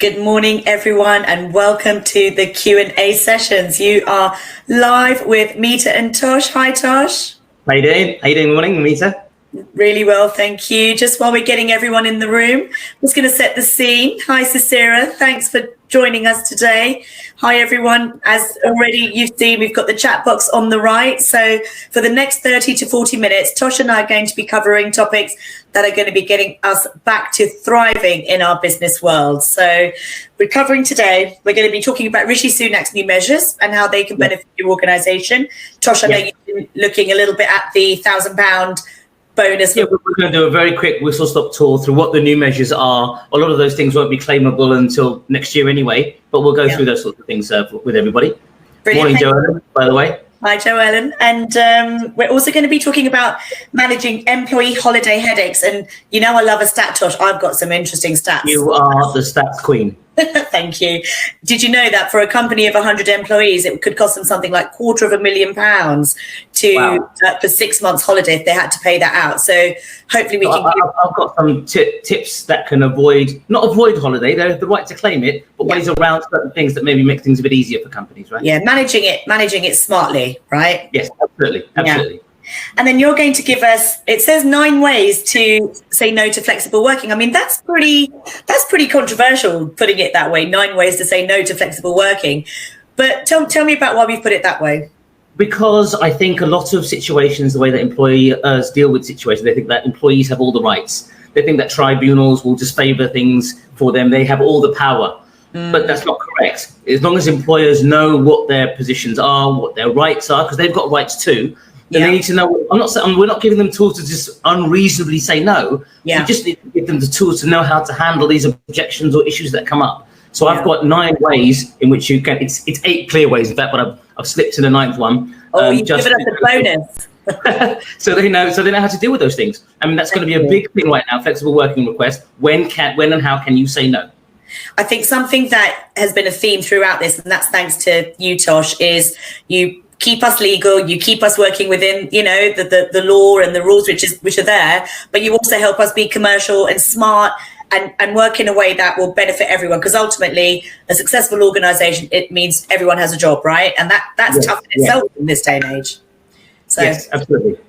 Good morning, everyone, and welcome to the Q&A sessions. You are live with Meeta and Tosh. Hi, Tosh. How you doing? How you doing? Morning, Meeta. Really well, thank you. Just while we're getting everyone in the room, I'm just going to set the scene. Hi, Cicera. Thanks for joining us today. Hi, everyone. As already you've seen, we've got the chat box on the right. So for the next 30 to 40 minutes, Tosh and I are going to be covering topics that are going to be getting us back to thriving in our business world. So we're covering today, we're going to be talking about Rishi Sunak's new measures and how they can benefit your organization. Tosh, I know you've been looking a little bit at the £1,000 bonus. Yeah, we're going to do a very quick whistle-stop tour through what the new measures are. A lot of those things won't be claimable until next year anyway, but we'll go through those sorts of things with everybody. Brilliant. Morning, Joanne, by the way. Hi, Joellen. And we're also going to be talking about managing employee holiday headaches. And you know I love a stat, Tosh. I've got some interesting stats. You are the stats queen. Thank you. Did you know that for a company of 100 employees, it could cost them something like £250,000 to for 6 months holiday if they had to pay that out? So hopefully we can. I've got some tips that can not avoid holiday. They have the right to claim it, but ways around certain things that maybe make things a bit easier for companies, right? Yeah, managing it smartly, right? Yes, absolutely. Yeah. And then you're going to give us, it says 9 ways to say no to flexible working. I mean, that's pretty controversial, putting it that way, 9 ways to say no to flexible working. But tell me about why we've put it that way. Because I think a lot of situations, the way that employers deal with situations, they think that employees have all the rights. They think that tribunals will just favor things for them. They have all the power. But that's not correct. As long as employers know what their positions are, what their rights are, because they've got rights too, then they need to know. We're not giving them tools to just unreasonably say no. We just need to give them the tools to know how to handle these objections or issues that come up. So I've got 9 ways in which you can. It's 8 clear ways, in fact, but I've slipped to the 9th one. You've given us a bonus. so they know how to deal with those things. I mean, that's going to be a big thing right now. Flexible working request. When and how can you say no? I think something that has been a theme throughout this, and that's thanks to you, Tosh, is you keep us legal, you keep us working within, the law and the rules which are there, but you also help us be commercial and smart and work in a way that will benefit everyone. Because ultimately, a successful organization, it means everyone has a job, right? And that's tough in itself in this day and age. So yes, absolutely.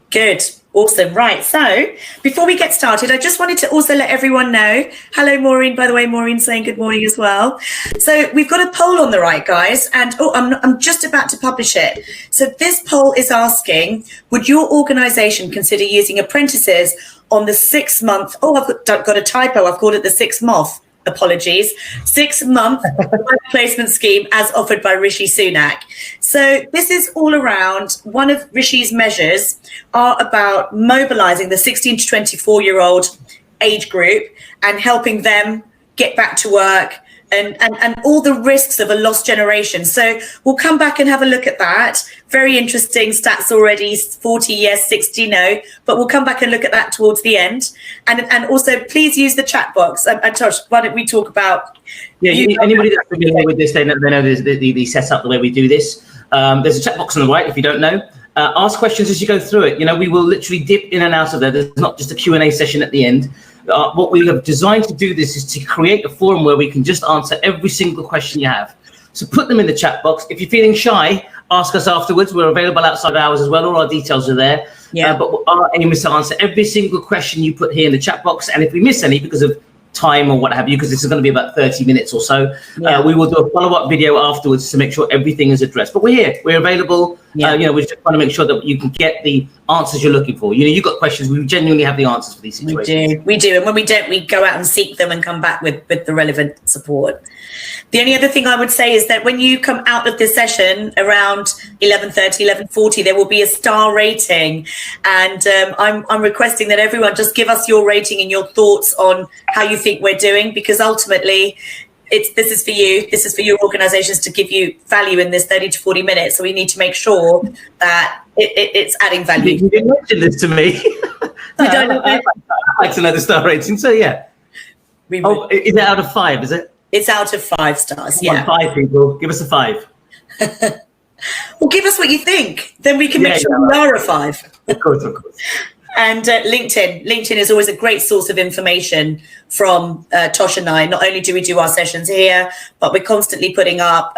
Good. Awesome. Right. So before we get started, I just wanted to also let everyone know. Hello, Maureen. By the way, Maureen saying good morning as well. So we've got a poll on the right, guys. And I'm just about to publish it. So this poll is asking, would your organization consider using apprentices on the 6-month? I've got a typo. I've called it the 6-month. Apologies. 6-month work placement scheme as offered by Rishi Sunak. So this is all around. One of Rishi's measures are about mobilizing the 16 to 24-year-old age group and helping them get back to work and all the risks of a lost generation. So we'll come back and have a look at that. Very interesting stats already, 40 yes, 60 no, but we'll come back and look at that towards the end. And also please use the chat box. And Tosh, why don't we talk about... Anybody that's familiar with this, they know the setup, the way we do this. There's a chat box on the right if you don't know. Ask questions as you go through it. We will literally dip in and out of there. There's not just a Q&A session at the end. What we have designed to do this is to create a forum where we can just answer every single question you have. So put them in the chat box. If you're feeling shy, ask us afterwards. We're available outside hours as well. All our details are there. But our aim is to answer every single question you put here in the chat box. And if we miss any because of time or what have you, because this is going to be about 30 minutes or so, we will do a follow-up video afterwards to make sure everything is addressed. But we're here, we're available. We're just trying to make sure that you can get the answers you're looking for. You've got questions, we genuinely have the answers for these situations. We do. And when we don't, we go out and seek them and come back with the relevant support. The only other thing I would say is that when you come out of this session around 11:30, 11:40, there will be a star rating. And I'm requesting that everyone just give us your rating and your thoughts on how you think we're doing, because ultimately this is for you. This is for your organizations to give you value in this 30 to 40 minutes. So we need to make sure that it's adding value. You didn't mention this to me. I'd like to know the star rating. So yeah. Is it out of 5, is it? It's out of 5 stars. Come on, 5 people. Give us a 5. Well, give us what you think. Then we can make sure we are a 5. Of course. And LinkedIn is always a great source of information from Tosh and I. Not only do we do our sessions here, but we're constantly putting up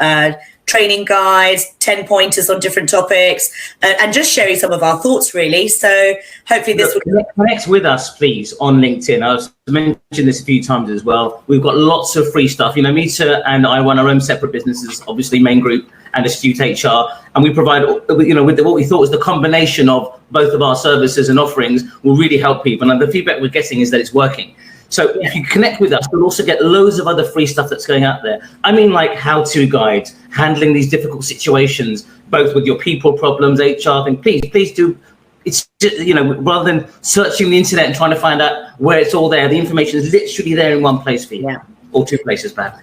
training guides, 10 pointers on different topics, and just sharing some of our thoughts, really. So hopefully this will connect with us, please, on LinkedIn. I've mentioned this a few times as well. We've got lots of free stuff. You know, Meeta and I run our own separate businesses, obviously Main Group and Astute HR, and we provide, you know, with what we thought was the combination of both of our services and offerings will really help people. And the feedback we're getting is that it's working. So if you connect with us, you'll also get loads of other free stuff that's going out there. I mean, like how-to guides, handling these difficult situations, both with your people problems, HR thing. Please do. It's just, you know, rather than searching the internet and trying to find out where it's all there, the information is literally there in one place for you, or two places back.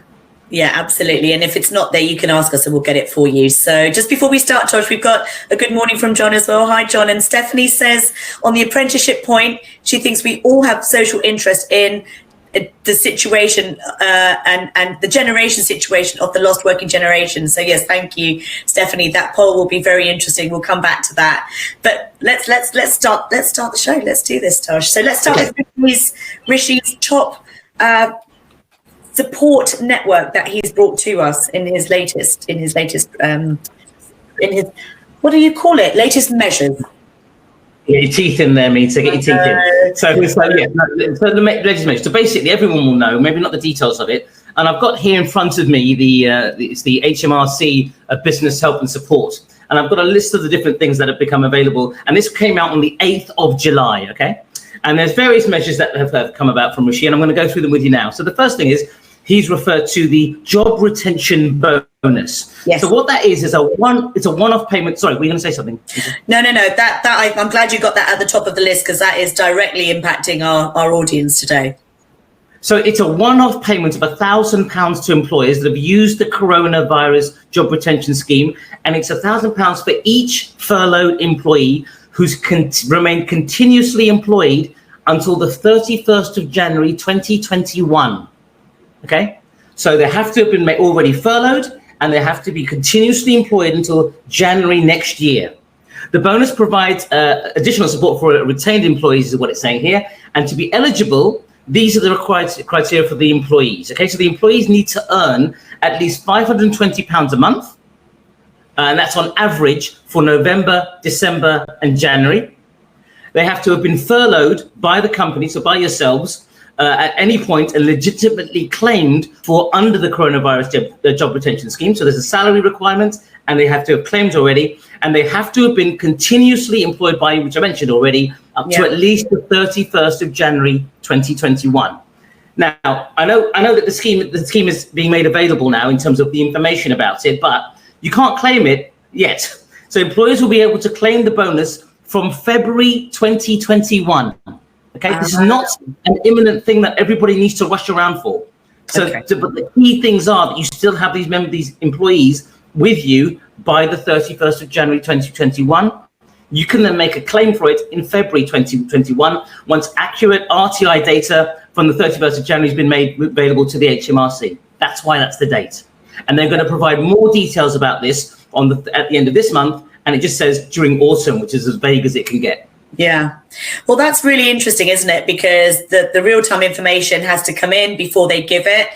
Yeah, absolutely. And if it's not there, you can ask us and we'll get it for you. So just before we start, Tosh, we've got a good morning from John as well. Hi, John. And Stephanie says on the apprenticeship point, she thinks we all have social interest in the situation and the generation situation of the lost working generation. So yes, thank you, Stephanie. That poll will be very interesting. We'll come back to that. But let's start the show. Let's do this, Tosh. So let's start with Rishi's top support network that he's brought to us in his latest what do you call it? Latest measures. Get your teeth in there, Meeta. Get your teeth in. So the latest measures. So basically, everyone will know, maybe not the details of it. And I've got here in front of me it's the HMRC Business Help and Support. And I've got a list of the different things that have become available. And this came out on the 8th of July, okay? And there's various measures that have come about from Rishi, and I'm going to go through them with you now. So the first thing is, he's referred to the job retention bonus. Yes. So what that is a one-off payment. Sorry, were you going to say something? No. I'm glad you got that at the top of the list, because that is directly impacting our audience today. So it's a one-off payment of £1,000 to employers that have used the coronavirus job retention scheme, and it's £1,000 for each furloughed employee who's remained continuously employed until the 31st of January 2021. Okay, so they have to have been already furloughed, and they have to be continuously employed until January next year. The bonus provides additional support for retained employees, is what it's saying here. And to be eligible, these are the required criteria for the employees. Okay, so the employees need to earn at least £520 a month, and that's on average for November, December, and January. They have to have been furloughed by the company, so by yourselves, at any point and legitimately claimed for under the coronavirus job retention scheme. So there's a salary requirement, and they have to have claimed already, and they have to have been continuously employed by you, which I mentioned already, up to at least the 31st of January 2021. Now, I know that the scheme is being made available now in terms of the information about it, but you can't claim it yet. So employers will be able to claim the bonus from February 2021. Okay, this is not an imminent thing that everybody needs to rush around for. So, but the key things are that you still have these employees with you by the 31st of January 2021. You can then make a claim for it in February 2021 once accurate RTI data from the 31st of January has been made available to the HMRC. That's why that's the date. And they're going to provide more details about this at the end of this month. And it just says during autumn, which is as vague as it can get. Yeah. Well, that's really interesting, isn't it? Because the real-time information has to come in before they give it.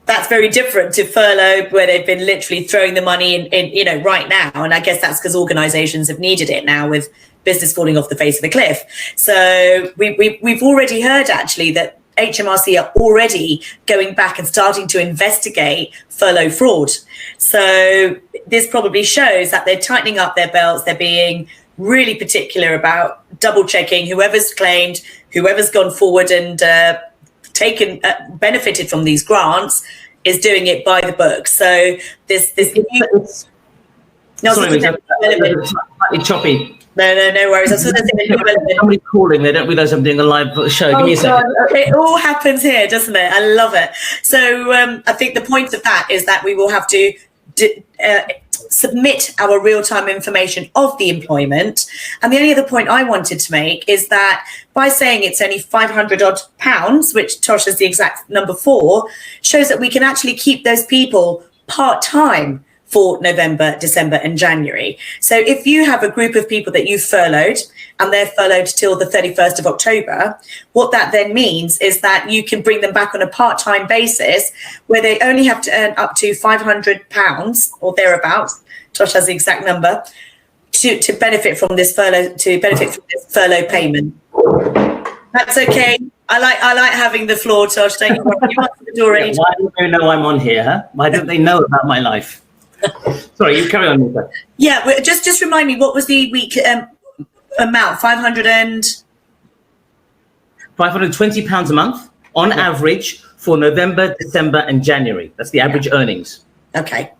That's very different to furlough, where they've been literally throwing the money in right now. And I guess that's because organizations have needed it now with business falling off the face of the cliff. So we've already heard, actually, that HMRC are already going back and starting to investigate furlough fraud. So this probably shows that they're tightening up their belts. They're being really particular about double checking whoever's claimed, whoever's gone forward and benefited from these grants is doing it by the book. So this sorry, slightly choppy. No worries. I was going to say somebody calling. They don't realise I'm doing a live show. Give me a second. It all happens here, doesn't it? I love it. So I think the point of that is that we will have to submit our real-time information of the employment. And the only other point I wanted to make is that by saying it's only £500 odd, which Tosh is the exact number for, shows that we can actually keep those people part-time for November, December and January. So if you have a group of people that you've furloughed and they're furloughed till the 31st of October, what that then means is that you can bring them back on a part-time basis where they only have to earn up to £500 or thereabouts. Tosh has the exact number to benefit from this furlough, payment. That's okay. I like having the floor, Tosh. Don't you want the door? Yeah, why don't they know I'm on here? Huh? Why don't they know about my life? Sorry, you carry on, Meeta. Yeah, just remind me, what was the week amount? £520 a month on average for November, December, and January. That's the average earnings. Okay.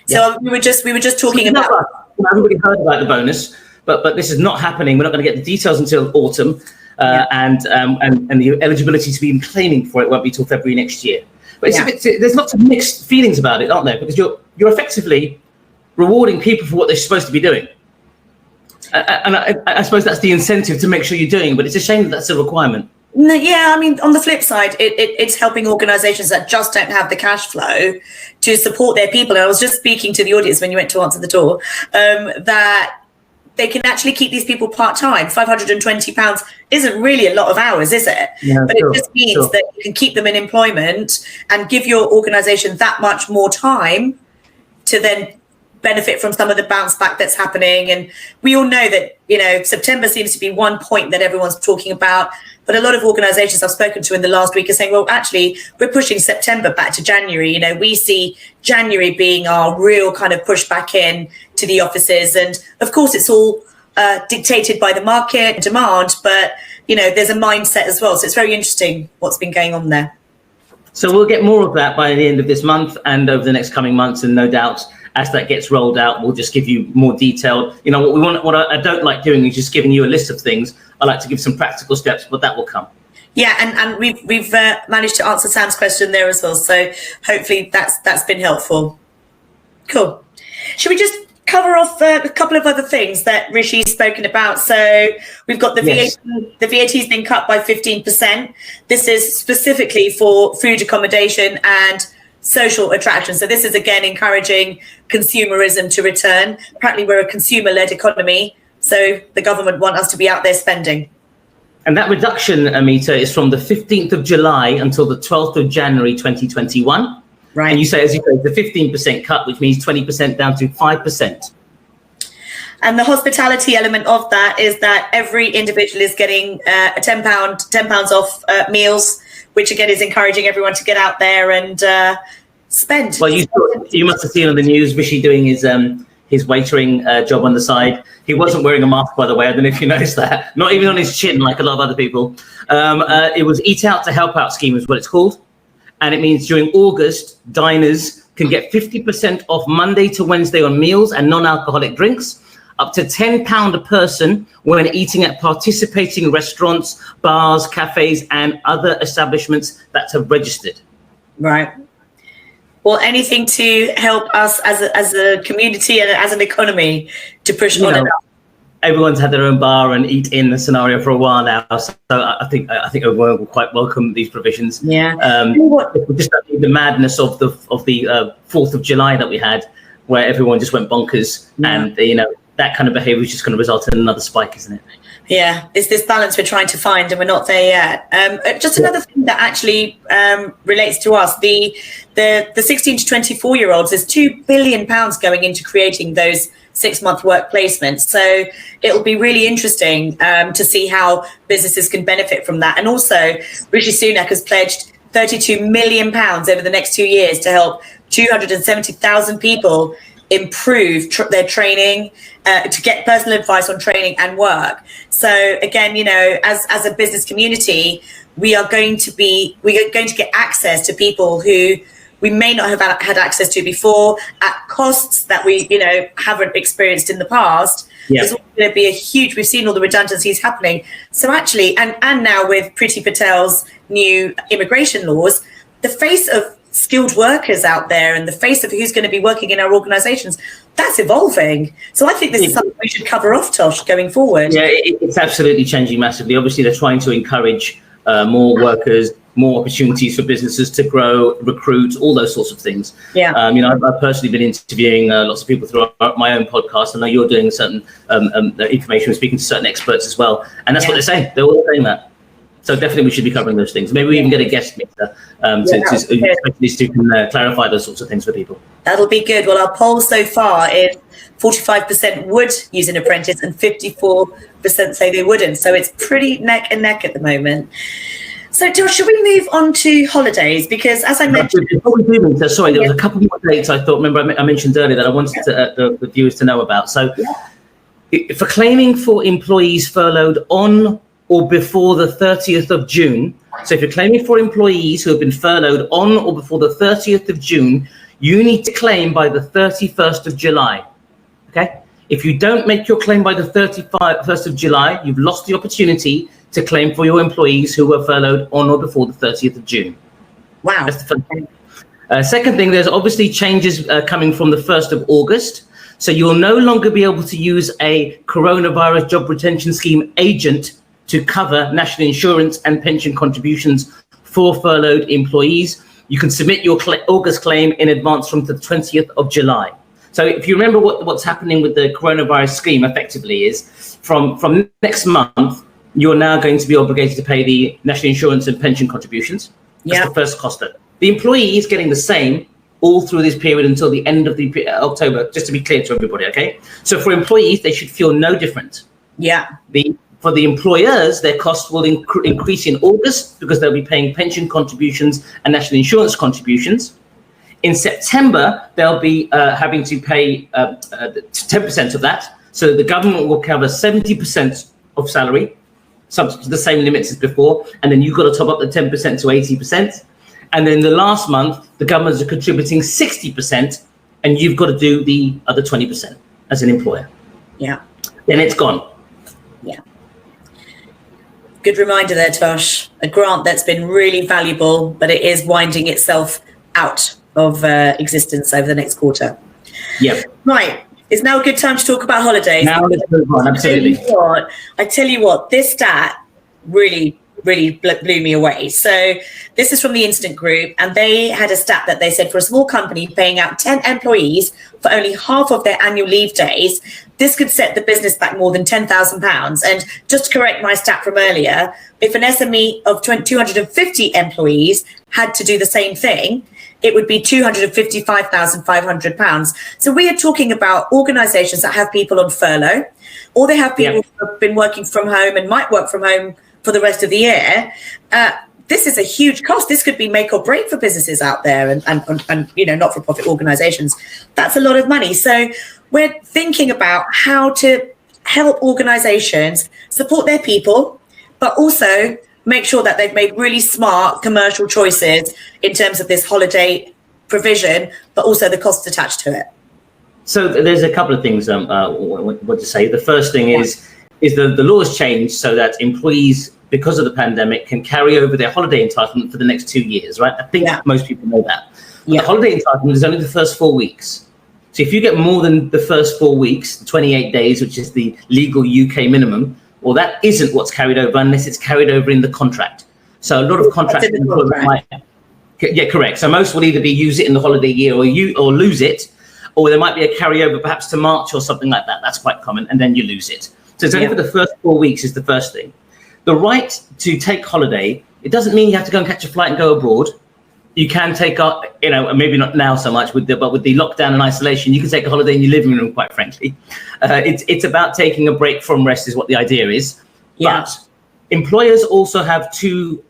So we were just talking about. Everybody heard about the bonus, but this is not happening. We're not going to get the details until autumn, and the eligibility to be claiming for it won't be till February next year. But there's lots of mixed feelings about it, aren't there? Because you're effectively rewarding people for what they're supposed to be doing. And I suppose that's the incentive to make sure you're doing, but it's a shame that that's a requirement. No, yeah, I mean, on the flip side, it's helping organisations that just don't have the cash flow to support their people. And I was just speaking to the audience when you went to answer the door, that they can actually keep these people part-time. £520 isn't really a lot of hours, is it? Yeah, but it just means that you can keep them in employment and give your organisation that much more time to then benefit from some of the bounce back that's happening. And we all know that, September seems to be one point that everyone's talking about. But a lot of organisations I've spoken to in the last week are saying, well, actually, we're pushing September back to January. We see January being our real kind of push back in to the offices. And of course, it's all dictated by the market and demand. But, there's a mindset as well. So it's very interesting what's been going on there. So we'll get more of that by the end of this month and over the next coming months. And no doubt, as that gets rolled out, we'll just give you more detailed. What I don't like doing is just giving you a list of things. I like to give some practical steps, but that will come. Yeah, and we've managed to answer Sam's question there as well. So hopefully that's been helpful. Cool. Should we just cover off a couple of other things that Rishi's spoken about? So we've got the VAT. The VAT has been cut by 15%. This is specifically for food, accommodation, and social attraction. So this is again encouraging consumerism to return. Apparently we're a consumer-led economy, so the government want us to be out there spending. And that reduction, Meeta, is from the 15th of July until the 12th of January 2021. Right. And you say, as you say, the 15% cut, which means 20% down to 5%. And the hospitality element of that is that every individual is getting a £10 off meals, which again is encouraging everyone to get out there and spend. Well, you must have seen on the news Rishi doing his waitering job on the side. He wasn't wearing a mask, by the way. I don't know if you noticed that. Not even on his chin, like a lot of other people. It was Eat Out to Help Out scheme is what it's called. And it means during August, diners can get 50% off Monday to Wednesday on meals and non-alcoholic drinks, up to £10 a person when eating at participating restaurants, bars, cafes, and other establishments that have registered. Right. Well, anything to help us as a community and as an economy to push on and up. Everyone's had their own bar and eat in the scenario for a while now, so I think everyone will quite welcome these provisions. Yeah. Just the madness of the 4th of July that we had, where everyone just went bonkers, and that kind of behaviour is just going to result in another spike, isn't it? Yeah, it's this balance we're trying to find, and we're not there yet. Just another thing that actually relates to us: the 16 to 24-year-olds. There's £2 billion going into creating those 6-month work placements. So it'll be really interesting to see how businesses can benefit from that. And also, Rishi Sunak has pledged £32 million over the next 2 years to help 270,000 people improve their training, to get personal advice on training and work. So again, as a business community, we are going to get access to people who we may not have had access to before at costs that we, haven't experienced in the past. Yeah. There's going to be a huge, we've seen all the redundancies happening. So actually, and now with Priti Patel's new immigration laws, the face of skilled workers out there and the face of who's going to be working in our organisations, that's evolving. So I think this is something we should cover off, Tosh, going forward. Yeah, it's absolutely changing massively. Obviously, they're trying to encourage more workers more opportunities for businesses to grow, recruit, all those sorts of things. Yeah. I've personally been interviewing lots of people through my own podcast. I know you're doing certain information, speaking to certain experts as well. And that's what they're saying. They're all saying that. So definitely we should be covering those things. Maybe we even get a guest speaker to clarify those sorts of things for people. That'll be good. Well, our poll so far is 45% would use an apprentice and 54% say they wouldn't. So it's pretty neck and neck at the moment. So, Josh, should we move on to holidays? Because as I mentioned... Before we do, Meeta, sorry, there was a couple more dates I thought, remember I mentioned earlier that I wanted the viewers to know about. So for claiming for employees furloughed on or before the 30th of June, so if you're claiming for employees who have been furloughed on or before the 30th of June, you need to claim by the 31st of July, okay? If you don't make your claim by the 31st of July, you've lost the opportunity to claim for your employees who were furloughed on or before the 30th of June. Wow. That's the first thing. Second thing, there's obviously changes coming from the 1st of August. So you'll no longer be able to use a coronavirus job retention scheme agent to cover national insurance and pension contributions for furloughed employees. You can submit your August claim in advance from the 20th of July. So if you remember what's happening with the coronavirus scheme effectively is from next month, you're now going to be obligated to pay the national insurance and pension contributions. That's the first cost. The employee is getting the same all through this period until the end of the October, just to be clear to everybody, okay? So for employees, they should feel no different. Yeah. For the employers, their costs will increase in August because they'll be paying pension contributions and national insurance contributions. In September, they'll be having to pay 10% of that. So the government will cover 70% of salary, subject to the same limits as before, and then you've got to top up the 10% to 80%. And then the last month, the governments are contributing 60%, and you've got to do the other 20% as an employer. Yeah. Then it's gone. Yeah. Good reminder there, Tosh. A grant that's been really valuable, but it is winding itself out of existence over the next quarter. Yep. Right. It's now a good time to talk about holidays. Now let's move on, absolutely. I tell you what, this stat really blew me away. So this is from the Instant Group, and they had a stat that they said for a small company paying out 10 employees for only half of their annual leave days, this could set the business back more than £10,000. And just to correct my stat from earlier, if an SME of 250 employees had to do the same thing, it would be £255,500. So we are talking about organisations that have people on furlough, or they have people who have been working from home and might work from home for the rest of the year. This is a huge cost. This could be make or break for businesses out there and not-for-profit organisations. That's a lot of money. So we're thinking about how to help organisations support their people, but also make sure that they've made really smart commercial choices in terms of this holiday provision, but also the costs attached to it. So there's a couple of things what to say. The first thing is the law has changed so that employees, because of the pandemic, can carry over their holiday entitlement for the next 2 years, right? I think most people know that. The holiday entitlement is only the first 4 weeks. So if you get more than the first 4 weeks, the 28 days, which is the legal UK minimum, well, that isn't what's carried over unless it's carried over in the contract. So a lot of contracts, correct. So most will either be use it in the holiday year or lose it, or there might be a carryover perhaps to March or something like that. That's quite common, and then you lose it. So it's only for the first 4 weeks is the first thing. The right to take holiday, it doesn't mean you have to go and catch a flight and go abroad. You can take, maybe not now so much, but with the lockdown and isolation, you can take a holiday in your living room, quite frankly. It's about taking a break from rest is what the idea is. Yeah. But employers also have two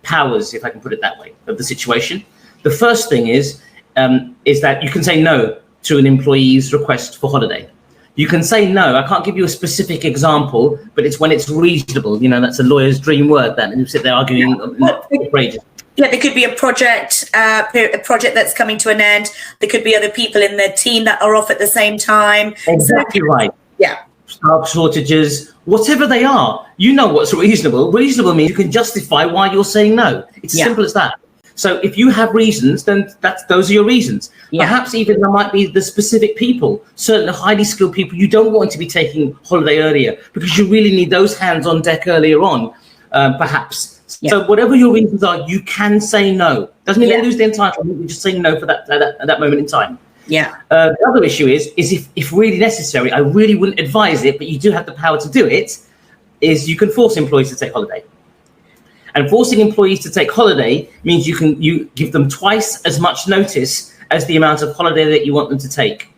powers, if I can put it that way, of the situation. The first thing is that you can say no to an employee's request for holiday. You can say no. I can't give you a specific example, but it's when it's reasonable. That's a lawyer's dream word. That you sit there arguing for ages. Yeah, there could be a project that's coming to an end. There could be other people in the team that are off at the same time. Exactly right. Yeah. Staff shortages, whatever they are, you know what's reasonable. Reasonable means you can justify why you're saying no. It's as simple as that. So if you have reasons, then those are your reasons. Yeah. Perhaps even there might be the specific people, certain highly skilled people you don't want to be taking holiday earlier because you really need those hands on deck earlier on, perhaps. Yeah. So whatever your reasons are, you can say no. Doesn't mean Yeah. they lose the entitlement. You just say no for that at that moment in time. Yeah. The other issue is if really necessary, I really wouldn't advise it, but you do have the power to do it, is you can force employees to take holiday. And forcing employees to take holiday means you give them twice as much notice as the amount of holiday that you want them to take.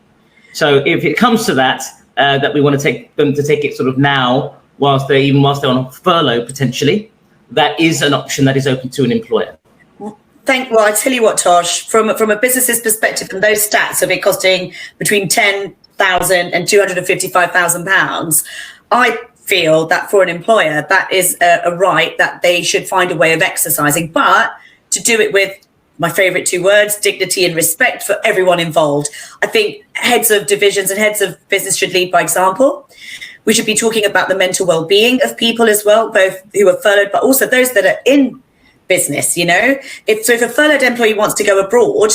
So if it comes to that, that we want to take them to take it sort of now, whilst they're on furlough potentially, that is an option that is open to an employer. Well, I tell you what, Tosh, from a business's perspective, from those stats of it costing between £10,000 and £255,000, I feel that for an employer, that is a right that they should find a way of exercising, but to do it with my favorite two words, dignity and respect for everyone involved. I think heads of divisions and heads of business should lead by example. We should be talking about the mental well-being of people as well, both who are furloughed, but also those that are in business, you know. If a furloughed employee wants to go abroad,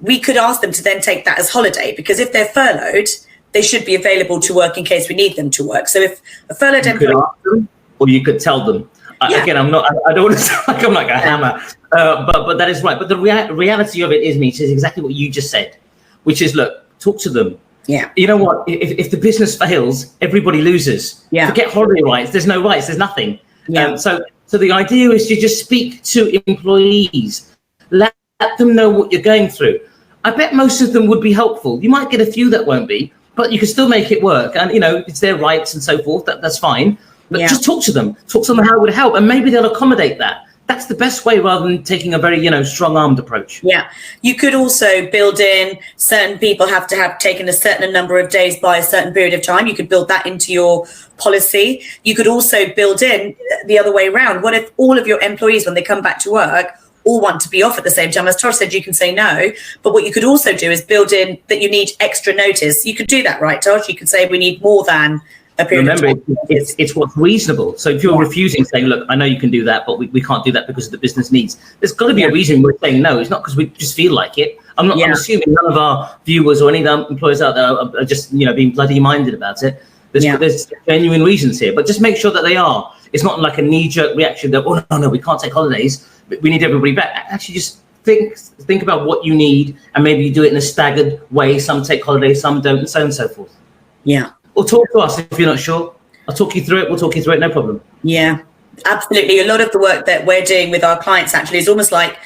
we could ask them to then take that as holiday, because if they're furloughed, they should be available to work in case we need them to work. So if a furloughed employee... You could ask them, or you could tell them. Yeah. Again, I don't want to sound like I'm like a hammer, but that is right. But the reality of it is, Meeta, is exactly what you just said, which is, look, talk to them. Yeah. You know what? If the business fails, everybody loses. Yeah. Forget holiday rights. There's no rights. There's nothing. Yeah. So the idea is to just speak to employees, let them know what you're going through. I bet most of them would be helpful. You might get a few that won't be, but you can still make it work. And, you know, it's their rights and so forth. That's fine. But just talk to them how it would help, and maybe they'll accommodate that. That's the best way, rather than taking a very, strong-armed approach. Yeah. You could also build in certain people have to have taken a certain number of days by a certain period of time. You could build that into your policy. You could also build in the other way around. What if all of your employees, when they come back to work, all want to be off at the same time? As Tosh said, you can say no, but what you could also do is build in that you need extra notice. You could do that, right, Tosh? You could say we need more than a period of time. It's what's reasonable. So if you're refusing, saying, look, I know you can do that, but we can't do that because of the business needs, there's got to be a reason we're saying no. It's not because we just feel like it. I'm assuming none of our viewers or any of our employers out there are just being bloody minded about it. There's genuine reasons here, but just make sure that they are. It's not like a knee-jerk reaction that, oh no, we can't take holidays, but we need everybody back. Actually, just think about what you need, and maybe you do it in a staggered way. Some take holidays, some don't, and so on and so forth. Yeah. Or talk to us if you're not sure. I'll talk you through it. We'll talk you through it. No problem. Yeah, absolutely. A lot of the work that we're doing with our clients actually is almost like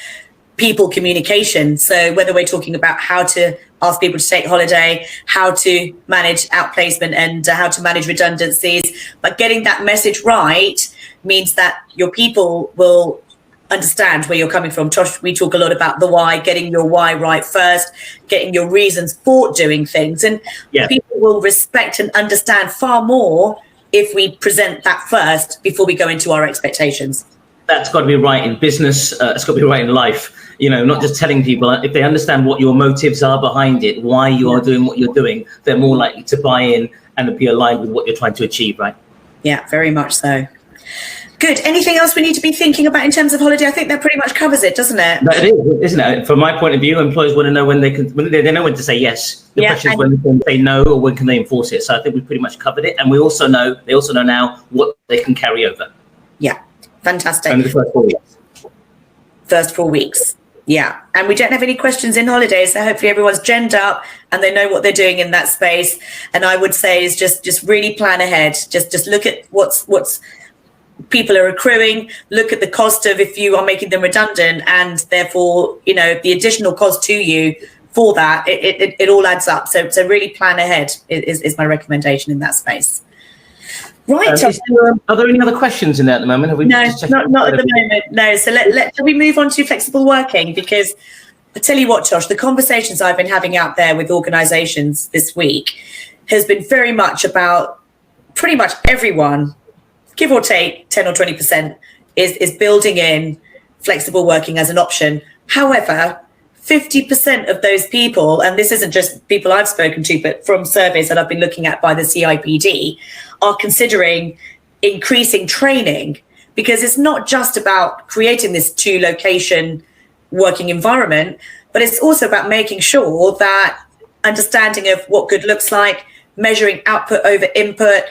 people communication. So whether we're talking about how to ask people to take holiday, how to manage outplacement, and how to manage redundancies, but getting that message right means that your people will understand where you're coming from. Tosh, we talk a lot about the why, getting your why right first, getting your reasons for doing things. And people will respect and understand far more if we present that first before we go into our expectations. That's got to be right in business. It's got to be right in life. Not just telling people. If they understand what your motives are behind it, why you are doing what you're doing, they're more likely to buy in and be aligned with what you're trying to achieve, right? Yeah, very much so. Good. Anything else we need to be thinking about in terms of holiday? I think that pretty much covers it, doesn't it? That is, isn't it? From my point of view, employers want to know when they know when to say yes. The question is when they can say no, or when can they enforce it. So I think we pretty much covered it, and they also know now what they can carry over. Yeah, fantastic. Only the first 4 weeks. First 4 weeks. Yeah, and we don't have any questions in holidays, so hopefully everyone's genned up and they know what they're doing in that space. And I would say is just really plan ahead. Just look at what's people are accruing, look at the cost of if you are making them redundant, and therefore the additional cost to you for that, it all adds up. So really plan ahead is my recommendation in that space. Right. Are there any other questions in there at the moment? No, not at the moment. No. So shall we move on to flexible working? Because I tell you what, Tosh, the conversations I've been having out there with organisations this week has been very much about pretty much everyone, give or take 10 or 20%, is building in flexible working as an option. However, 50% of those people, and this isn't just people I've spoken to, but from surveys that I've been looking at by the CIPD, are considering increasing training, because it's not just about creating this 2-location working environment, but it's also about making sure that understanding of what good looks like, measuring output over input,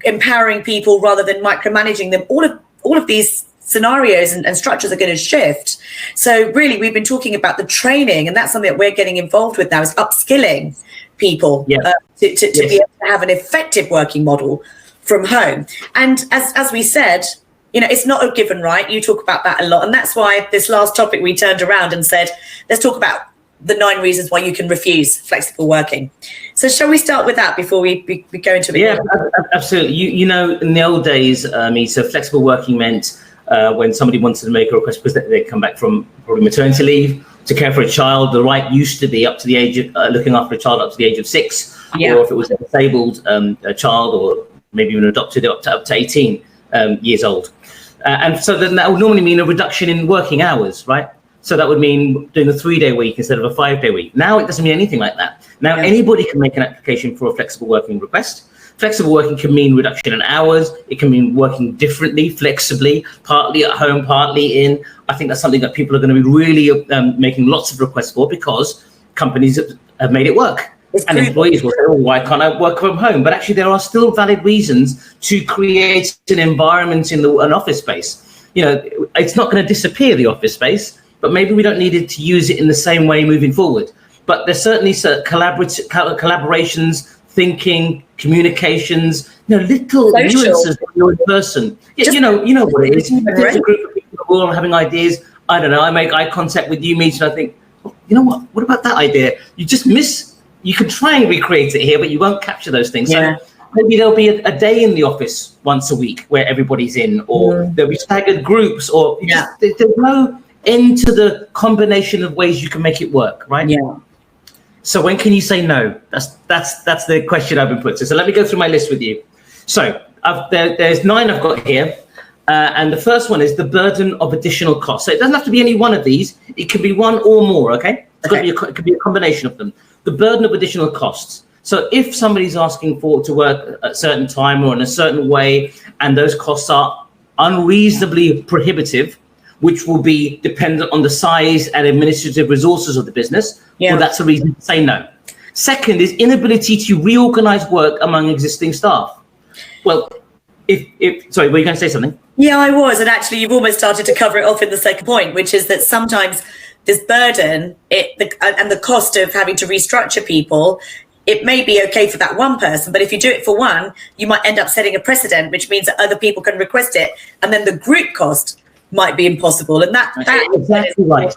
empowering people rather than micromanaging them, all of these scenarios and structures are going to shift. So really, we've been talking about the training, and that's something that we're getting involved with now, is upskilling people to be able to have an effective working model from home. And as we said, it's not a given, right? You talk about that a lot. And that's why this last topic we turned around and said, let's talk about the 9 reasons why you can refuse flexible working. So shall we start with that before we go into it? Yeah, absolutely. In the old days, so flexible working meant when somebody wanted to make a request because they'd come back from probably maternity leave to care for a child, the right used to be up to the age of looking after a child up to the age of 6, or if it was a disabled a child, or maybe even adopted up to 18 years old. And so then that would normally mean a reduction in working hours, right? So that would mean doing a 3-day week instead of a 5-day week. Now it doesn't mean anything like that. Now anybody can make an application for a flexible working request. Flexible working can mean reduction in hours. It can mean working differently, flexibly, partly at home, partly in. I think that's something that people are going to be really making lots of requests for, because companies have made it work. And employees will say, why can't I work from home? But actually, there are still valid reasons to create an environment in an office space. It's not going to disappear, the office space, but maybe we don't need it to use it in the same way moving forward. But there's certainly collaborations, thinking, communications, little nuances when you're in person. You know what it is. There's a group of people who are all having ideas. I don't know, I make eye contact with you, Meeta, and I think, what about that idea? You can try and recreate it here, but you won't capture those things. So maybe there'll be a day in the office once a week where everybody's in, or there'll be staggered groups, or there's no end to the combination of ways you can make it work, right? Yeah. So when can you say no? That's the question I've been put to. So let me go through my list with you. So there's 9 I've got here. And the first one is the burden of additional costs. So it doesn't have to be any one of these. It can be one or more, okay? It could be a combination of them. The burden of additional costs. So if somebody's asking to work at a certain time or in a certain way, and those costs are unreasonably prohibitive, which will be dependent on the size and administrative resources of the business, well, that's a reason to say no. Second is inability to reorganize work among existing staff. Well, sorry, were you going to say something? Yeah, I was. And actually, you've almost started to cover it off in the second point, which is that sometimes this burden and the cost of having to restructure people, it may be okay for that one person, but if you do it for one, you might end up setting a precedent, which means that other people can request it, and then the group cost might be impossible. And that exactly right.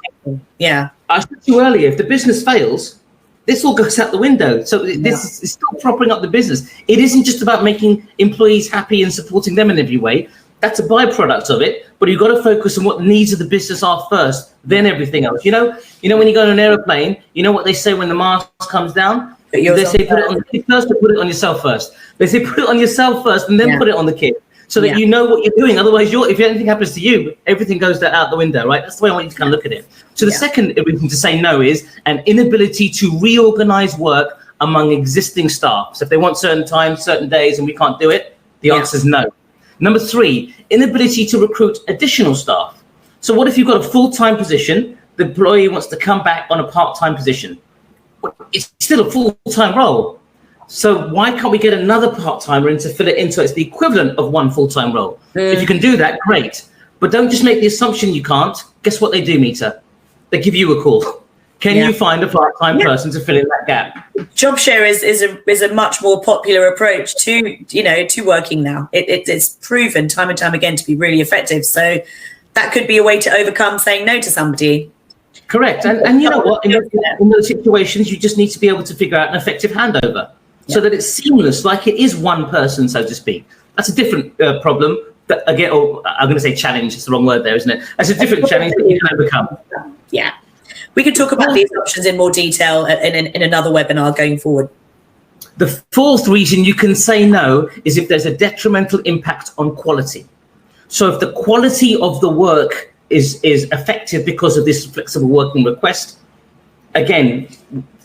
Yeah. I said to you earlier, if the business fails, this all goes out the window. So this is still propping up the business. It isn't just about making employees happy and supporting them in every way. That's a byproduct of it, but you've got to focus on what the needs of the business are first, then everything else. When you go on an aeroplane, you know what they say when the mask comes down? They say put it on the kid first, or put it on yourself first. They say put it on yourself first and then put it on the kid, so that you know what you're doing. Otherwise, if anything happens to you, everything goes out the window, right? That's the way I want you to kind of look at it. So the second reason to say no is an inability to reorganize work among existing staff. So if they want certain times, certain days, and we can't do it, the answer is no. Number 3, inability to recruit additional staff. So what if you've got a full-time position, the employee wants to come back on a part-time position? Well, it's still a full-time role. So why can't we get another part-timer in to fill it in so it's the equivalent of one full-time role? If you can do that, great. But don't just make the assumption you can't. Guess what they do, Meeta? They give you a call. Can you find a part-time person to fill in that gap? Job share is a much more popular approach to working now. It's proven time and time again to be really effective. So that could be a way to overcome saying no to somebody. Correct. And you know what? In those situations, you just need to be able to figure out an effective handover so that it's seamless, like it is one person, so to speak. That's a different problem. Again, or I'm going to say challenge. It's the wrong word there, isn't it? That's a different challenge that you can overcome. Yeah. We can talk about these options in more detail in another webinar going forward. The 4th reason you can say no is if there's a detrimental impact on quality. So if the quality of the work is effective because of this flexible working request, again,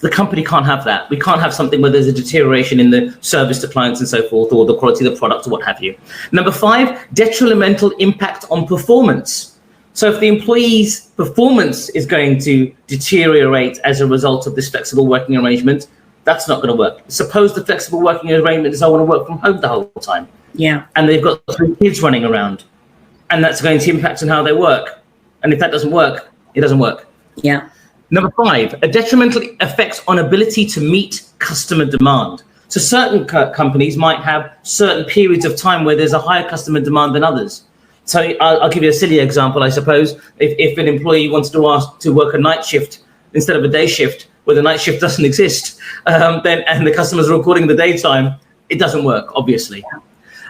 the company can't have that. We can't have something where there's a deterioration in the service to clients and so forth, or the quality of the product or what have you. Number 5, detrimental impact on performance. So if the employee's performance is going to deteriorate as a result of this flexible working arrangement, that's not going to work. Suppose the flexible working arrangement is I want to work from home the whole time. Yeah. And they've got 3 kids running around. and that's going to impact on how they work. And if that doesn't work, it doesn't work. Yeah. Number 5, a detrimental effects on ability to meet customer demand. So certain companies might have certain periods of time where there's a higher customer demand than others. So I'll give you a silly example, I suppose. If an employee wants to ask to work a night shift instead of a day shift, where the night shift doesn't exist, then and the customers are recording the daytime, it doesn't work, obviously.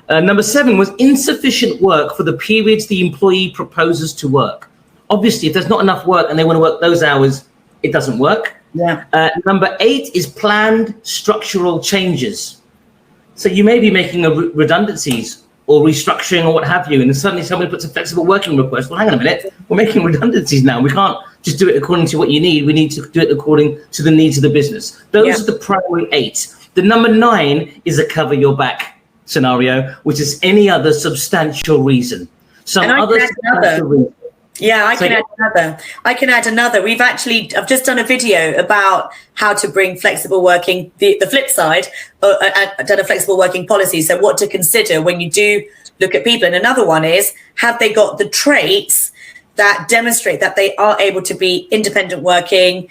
Number 7 was insufficient work for the periods the employee proposes to work. Obviously, if there's not enough work and they want to work those hours, it doesn't work. Yeah. Number 8 is planned structural changes. So you may be making redundancies or restructuring or what have you, and then suddenly somebody puts a flexible working request. Well, hang on a minute, we're making redundancies now. We can't just do it according to what you need. We need to do it according to the needs of the business. Those are the primary 8. The number 9 is a cover your back scenario, which is any other substantial reason. Some other substantial reason. Yeah, I can add another. I've just done a video about how to bring flexible working, the flip side, I've done a flexible working policy. So what to consider when you do look at people. And another one is, have they got the traits that demonstrate that they are able to be independent working,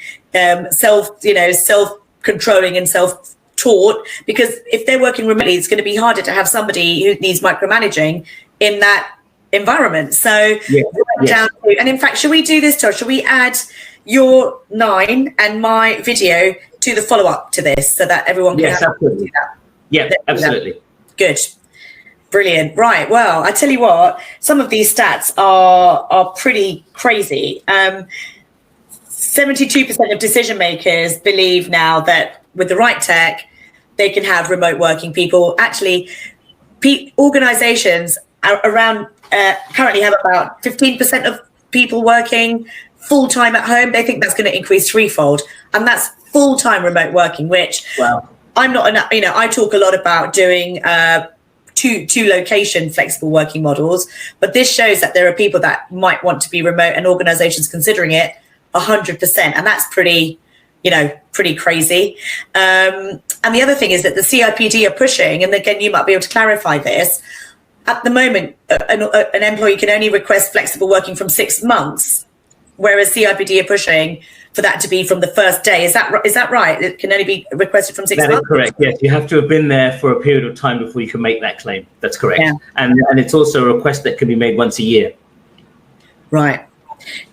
self-controlling and self-taught? Because if they're working remotely, it's going to be harder to have somebody who needs micromanaging in that environment. So and in fact, should we do this, Tosh? Should we add your 9 and my video to the follow-up to this so that everyone can absolutely. Yeah, absolutely. Good. Brilliant. Right. Well, I tell you what, some of these stats are pretty crazy. 72% of decision makers believe now that with the right tech, they can have remote working people. Actually, organizations around currently have about 15% of people working full-time at home. They think that's going to increase threefold, and that's full-time remote working, which I'm not, I talk a lot about doing two location flexible working models, but this shows that there are people that might want to be remote and organizations considering it 100%. And that's pretty crazy. And the other thing is that the CIPD are pushing, and again, you might be able to clarify this. At the moment, an employee can only request flexible working from 6 months, whereas CIPD are pushing for that to be from the first day. Is that right? It can only be requested from 6 months? That is correct, yes. You have to have been there for a period of time before you can make that claim. That's correct. Yeah. And it's also a request that can be made once a year. Right.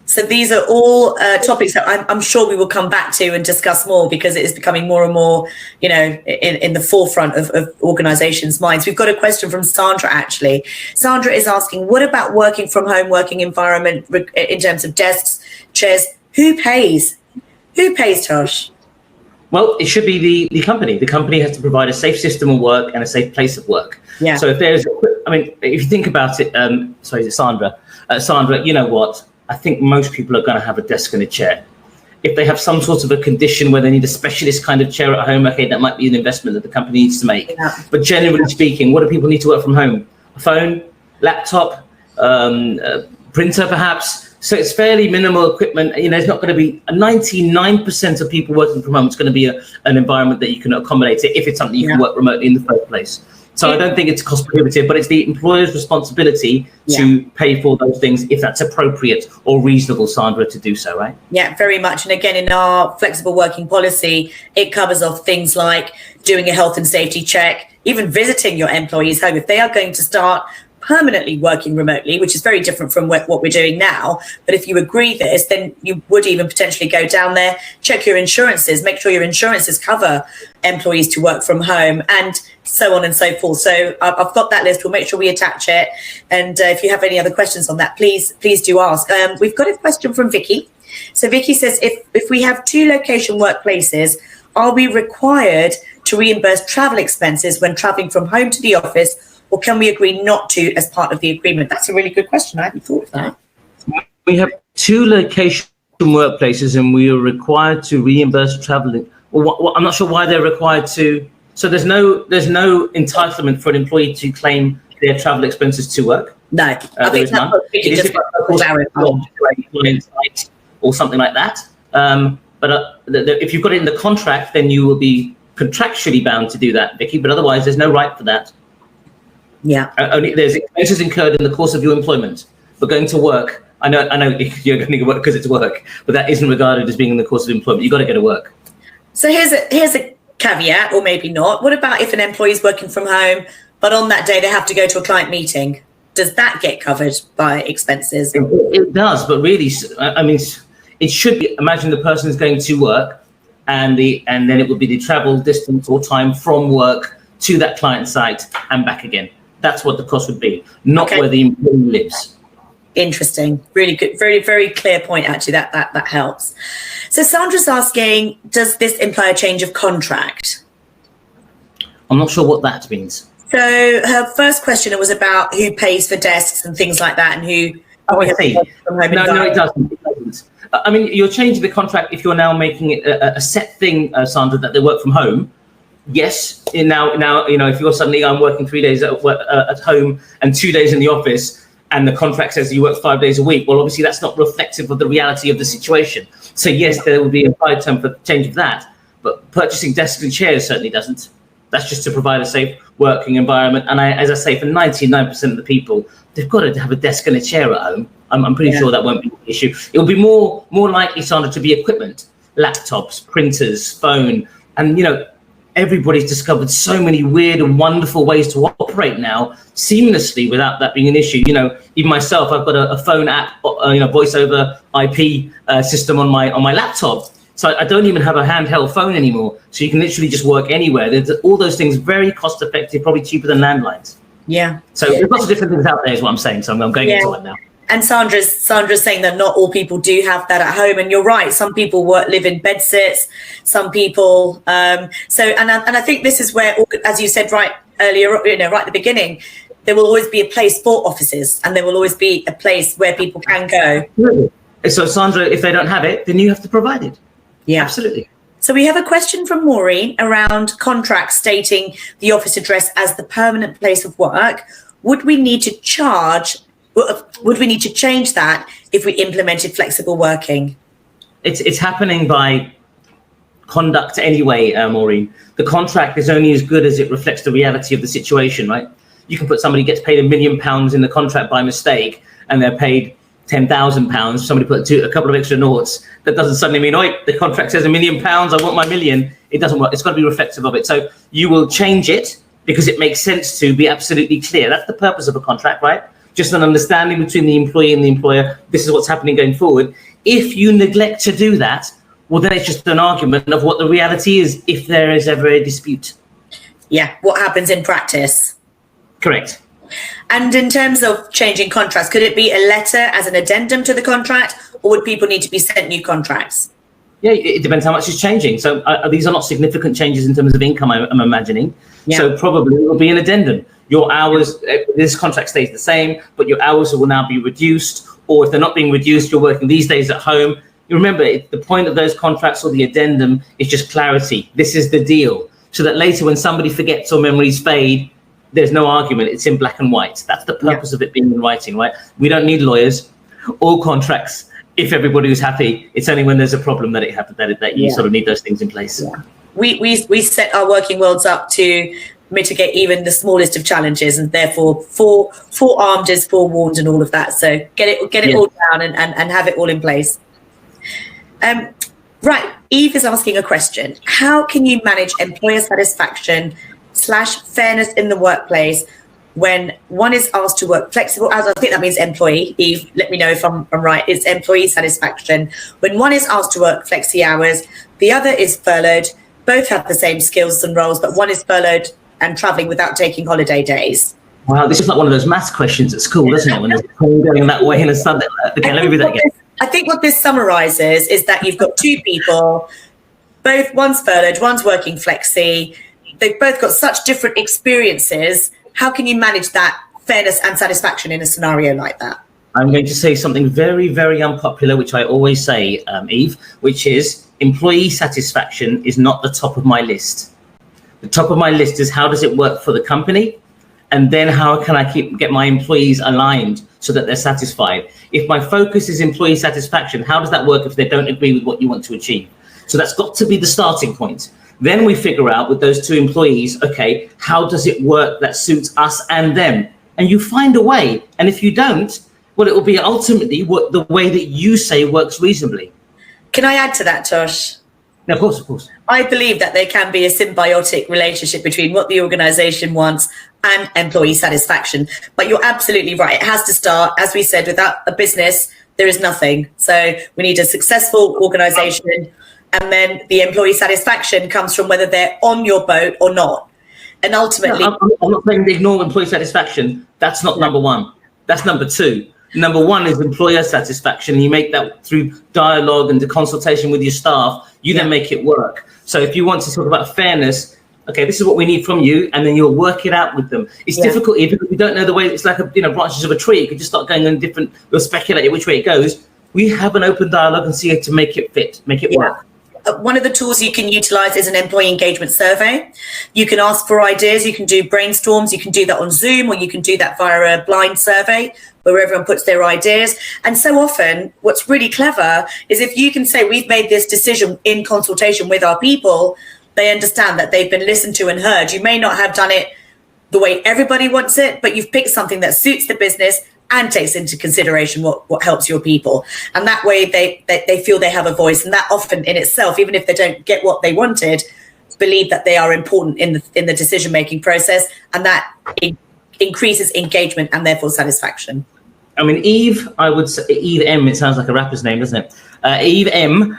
So these are all topics that I'm sure we will come back to and discuss more, because it is becoming more and more, in the forefront of organizations' minds. We've got a question from Sandra, actually. Sandra is asking, what about working from home, working environment in terms of desks, chairs? Who pays? Who pays, Tosh? Well, it should be the company. The company has to provide a safe system of work and a safe place of work. Yeah. So if you think about it, sorry, is it Sandra? Sandra, you know what? I think most people are going to have a desk and a chair. If they have some sort of a condition where they need a specialist kind of chair at home, okay, that might be an investment that the company needs to make. Yeah. But generally speaking, what do people need to work from home? A phone, laptop, printer perhaps. So it's fairly minimal equipment. It's not going to be 99% of people working from home. It's going to be an environment that you can accommodate it if it's something you can work remotely in the first place. So I don't think it's cost prohibitive, but it's the employer's responsibility to pay for those things if that's appropriate or reasonable, Sandra, to do so, right? Yeah, very much. And again, in our flexible working policy, it covers off things like doing a health and safety check, even visiting your employees' home. If they are going to start permanently working remotely, which is very different from what we're doing now. But if you agree this, then you would even potentially go down there, check your insurances, make sure your insurances cover employees to work from home, and so on and so forth. So I've got that list. We'll make sure we attach it. And if you have any other questions on that, please do ask. We've got a question from Vicky. So Vicky says, if we have 2 location workplaces, are we required to reimburse travel expenses when traveling from home to the office, or can we agree not to as part of the agreement? That's a really good question. I hadn't thought of that. We have 2 location workplaces, and we are required to reimburse traveling. Well, I'm not sure why they're required to. So there's no entitlement for an employee to claim their travel expenses to work. No, I think that's none. Or something like that. But if you've got it in the contract, then you will be contractually bound to do that, Vicky. But otherwise, there's no right for that. Yeah. Only there's expenses incurred in the course of your employment, but going to work. I know you're going to work because it's work, but that isn't regarded as being in the course of employment. You've got to go to work. So here's a caveat, or maybe not. What about if an employee is working from home, but on that day they have to go to a client meeting? Does that get covered by expenses? It does, but really, I mean, it should be. Imagine the person is going to work, and then it would be the travel distance or time from work to that client site and back again. That's what the cost would be, not where the employee lives. Interesting. Really good. Very, very clear point, actually. That helps. So Sandra's asking, does this imply a change of contract? I'm not sure what that means. So her first question was about who pays for desks and things like that, and who. Oh, I see. No, it doesn't. It doesn't. I mean, you're changing the contract if you're now making it a set thing, Sandra, that they work from home. Yes. Now, if you're suddenly, I'm working 3 days at home and 2 days in the office, and the contract says you work 5 days a week, well, obviously that's not reflective of the reality of the situation. So yes, there will be a applied term for change of that, but purchasing desks and chairs certainly doesn't. That's just to provide a safe working environment. And as I say, for 99% of the people, they've got to have a desk and a chair at home. I'm pretty sure that won't be an issue. It will be more likely, Sandra, to be equipment, laptops, printers, phone, and everybody's discovered so many weird and wonderful ways to operate now seamlessly without that being an issue. Even myself, I've got a phone app, voice over IP system on my laptop. So I don't even have a handheld phone anymore. So you can literally just work anywhere. There's all those things, very cost effective, probably cheaper than landlines. Yeah. So there's lots of different things out there is what I'm saying. So I'm going into it now. And Sandra's saying that not all people do have that at home, and you're right. Some people live in bed sits. Some people. And I think this is where, as you said right earlier, right at the beginning, there will always be a place for offices, and there will always be a place where people can go. Really? So Sandra, if they don't have it, then you have to provide it. Yeah, absolutely. So we have a question from Maureen around contracts stating the office address as the permanent place of work. Would we need to change that if we implemented flexible working? It's happening by conduct anyway, Maureen. The contract is only as good as it reflects the reality of the situation, right? You can put somebody gets paid £1 million in the contract by mistake, and they're paid £10,000. Somebody put a couple of extra noughts. That doesn't suddenly mean, the contract says £1 million. I want my million. It doesn't work. It's got to be reflective of it. So you will change it because it makes sense to be absolutely clear. That's the purpose of a contract, right? Just an understanding between the employee and the employer. This is what's happening going forward. If you neglect to do that, well, then it's just an argument of what the reality is if there is ever a dispute. Yeah, what happens in practice. Correct. And in terms of changing contracts, could it be a letter as an addendum to the contract, or would people need to be sent new contracts? Yeah, it depends how much is changing. So these are not significant changes in terms of income, I'm imagining. Yeah. So probably it will be an addendum. Your hours, this contract stays the same, but your hours will now be reduced. Or if they're not being reduced, you're working these days at home. You remember, the point of those contracts or the addendum is just clarity. This is the deal. So that later when somebody forgets or memories fade, there's no argument. It's in black and white. That's the purpose of it being in writing, right? We don't need lawyers or contracts if everybody is happy. It's only when there's a problem that it happens that you sort of need those things in place. Yeah. We set our working worlds up to mitigate even the smallest of challenges, and therefore forearmed is forewarned and all of that. So get it all down and have it all in place. Right. Eve is asking a question. How can you manage employer satisfaction / fairness in the workplace when one is asked to work flexible, as I think that means employee, Eve, let me know if I'm right, it's employee satisfaction. When one is asked to work flexi hours, the other is furloughed, both have the same skills and roles, but one is furloughed and traveling without taking holiday days. Wow, this is like one of those maths questions at school, isn't it? When there's going that way and a Sunday. Okay, let me read that again. I think what this summarizes is that you've got two people, one's furloughed, one's working flexi. They've both got such different experiences. How can you manage that fairness and satisfaction in a scenario like that? I'm going to say something very, very unpopular, which I always say, Eve, which is employee satisfaction is not the top of my list. The top of my list is how does it work for the company? And then how can I get my employees aligned so that they're satisfied? If my focus is employee satisfaction, how does that work if they don't agree with what you want to achieve? So that's got to be the starting point. Then we figure out with those two employees, okay, how does it work that suits us and them? And you find a way. And if you don't, well, it will be ultimately what the way that you say works reasonably. Can I add to that, Tosh? No, of course, of course. I believe that there can be a symbiotic relationship between what the organization wants and employee satisfaction. But you're absolutely right. It has to start, as we said, without a business, there is nothing. So we need a successful organization. And then the employee satisfaction comes from whether they're on your boat or not. And ultimately... No, I'm not saying ignore employee satisfaction. That's not number one. That's number two. Number one is employer satisfaction. You make that through dialogue and the consultation with your staff. You then make it work. So if you want to talk about fairness, okay, this is what we need from you, and then you'll work it out with them. It's difficult if you don't know the way. It's like branches of a tree. You could just start going in different. You'll speculate which way it goes. We have an open dialogue and see how to make it fit, make it work. One of the tools you can utilize is an employee engagement survey. You can ask for ideas. You can do brainstorms. You can do that on Zoom, or you can do that via a blind survey where everyone puts their ideas. And so often what's really clever is if you can say, we've made this decision in consultation with our people, they understand that they've been listened to and heard. You may not have done it the way everybody wants it, but you've picked something that suits the business and takes into consideration what helps your people. And that way they feel they have a voice. And that often in itself, even if they don't get what they wanted, believe that they are important in the decision-making process. And that increases engagement and therefore satisfaction. I mean, Eve, I would say, Eve M, it sounds like a rapper's name, doesn't it? Eve M,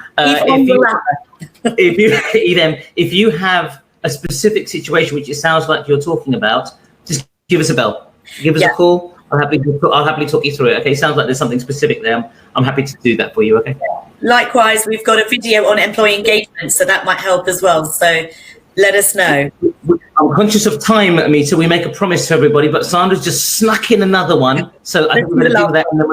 if you have a specific situation which it sounds like you're talking about, just give us a bell. Give us a call. I'll happily talk you through it. Okay, sounds like there's something specific there. I'm happy to do that for you. Okay. Likewise, we've got a video on employee engagement, so that might help as well. So let us know. I'm conscious of time, Meeta. We make a promise to everybody, but Sandra's just snuck in another one. So I think we're going to do that, and then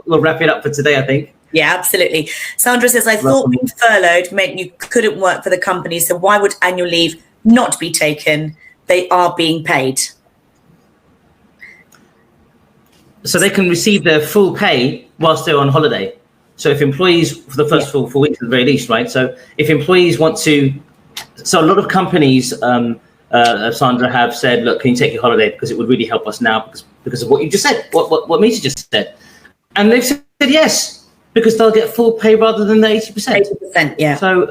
we'll wrap it up for today, I think. Yeah, absolutely. Sandra says, I thought being furloughed meant you couldn't work for the company. So why would annual leave not be taken? They are being paid. So they can receive their full pay whilst they're on holiday. So if employees, for the first 4 weeks at the very least, right? So if employees want to, so a lot of companies, Sandra, have said, look, can you take your holiday? Because it would really help us now because of what you just said, what Meeta just said. And they've said yes, because they'll get full pay rather than the 80%. 80%, yeah. So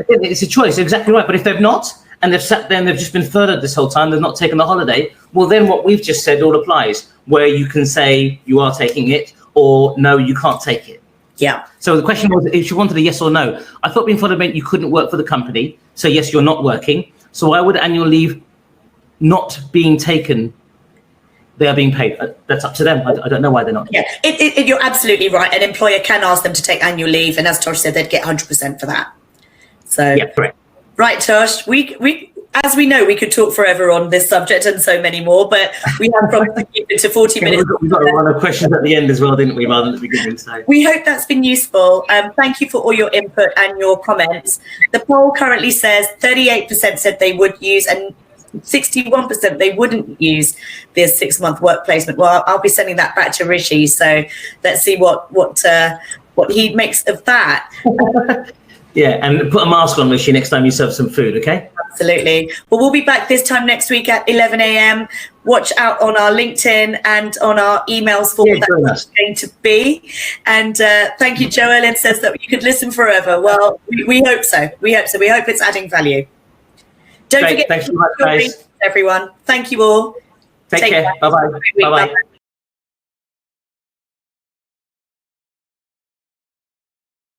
it's a choice, exactly right. But if they've not, and they've sat there and they've just been furloughed this whole time, they've not taken the holiday, well, then what we've just said all applies, where you can say you are taking it or no, you can't take it. Yeah. So the question was if you wanted a yes or no. I thought being furloughed meant you couldn't work for the company. So yes, you're not working. So why would annual leave not being taken? They are being paid. That's up to them. I don't know why they're not. Yeah, you're absolutely right. An employer can ask them to take annual leave. And as Tosh said, they'd get 100% for that. So yeah, correct. Right, Tosh, we as we know, we could talk forever on this subject and so many more, but we have promised to keep it to 40 minutes. We've got a run of questions at the end as well, didn't we, rather than at the beginning? So. We hope that's been useful. Thank you for all your input and your comments. The poll currently says 38% said they would use and 61% they wouldn't use this 6-month work placement. Well, I'll be sending that back to Rishi, so let's see what he makes of that. Yeah, and put a mask on, Rishi, next time you serve some food, okay? Absolutely. Well, we'll be back this time next week at 11 a.m. Watch out on our LinkedIn and on our emails for that's going to be. And thank you, Joellen says that you could listen forever. Well, we hope so. We hope so. We hope it's adding value. Don't forget Thanks so much, guys. Everyone. Thank you all. Take care. Bye-bye. Bye-bye.